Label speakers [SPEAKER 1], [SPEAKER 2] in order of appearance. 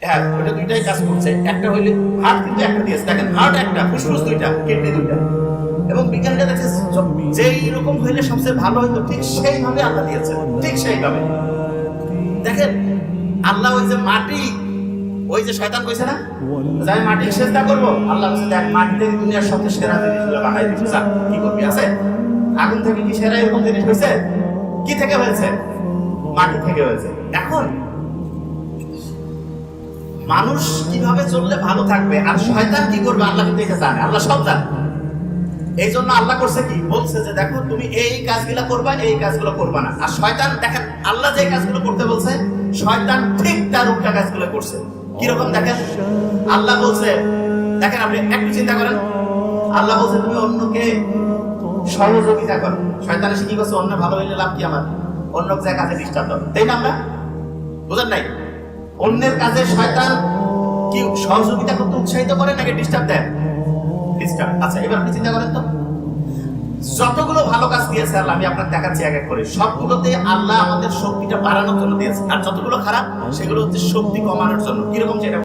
[SPEAKER 1] হ্যাঁ, ওটা দুইটাই কাজ করছে। একটা হইলে হার্ট কিন্তু একটা দিয়েছে, দেখেন হার্ট একটা, ফুসফুস দুইটা, কিডনি দুইটা। এবং বিজ্ঞানীরা দেখছে যে এরকম হইলে সবচেয়ে ভালো হইতো, ঠিক সেইভাবে আল্লাহ দিয়েছে, ঠিক সেইভাবে। দেখেন আল্লাহ ওই যে মাটি, ওই যে শয়তান কইছে না যে আমি মাটি সেজদা করব, আল্লাহ বলছে দেখ মাটিতে দুনিয়ার সবচেয়ে সেরা জিনিসগুলো বানাই দিয়েছে, যা কি করবি আছে? আগুন থেকে কি সেরা এরকম জিনিস হয়েছে? কি থেকে হয়েছে? মাটি থেকে হয়েছে। এখন মানুষ কিভাবে চললে ভালো থাকবে আর শয়তান কি করবে আল্লাহ কিন্তু এটা জানে, আল্লাহ সব জানে। এই জন্য আল্লাহ করছে কি, বলছে যে দেখো তুমি এই কাজগুলো করবা, এই কাজগুলো করবা না। আর শয়তান দেখেন আল্লাহ যে কাজগুলো করতে বলছে শয়তান ঠিক তার উল্টা কাজগুলো করছে। কিরকম দেখেন, আল্লাহ বলছে, দেখেন আপনি একটু চিন্তা করেন, আল্লাহ বলছে তুমি অন্যকে সহযোগিতা করো। শয়তান এসে কি করছে, অন্য ভালো হইলে লাভ কি আমার, অন্য যে কাজে ডিস্টার্ব দাও, তাই না? আমরা বুঝেন নাই, অন্যের কাজে শয়তান কি সহযোগিতা করতে উৎসাহিত করে নাকি ডিস্টার্ব দেয়? ডিস্টার্ব। আচ্ছা এবার আপনি চিন্তা করেন তো, যতগুলো ভালো কাজ দিয়েছে আল্লাহ, আমি আপনার দেখাচ্ছি এক এক করে, সবগুলোতে আল্লাহ আমাদের শক্তিটা বাড়ানোর জন্য দিয়েছে, আর যতগুলো খারাপ সেগুলো হচ্ছে শক্তি কমানোর জন্য। কিরকম সেটা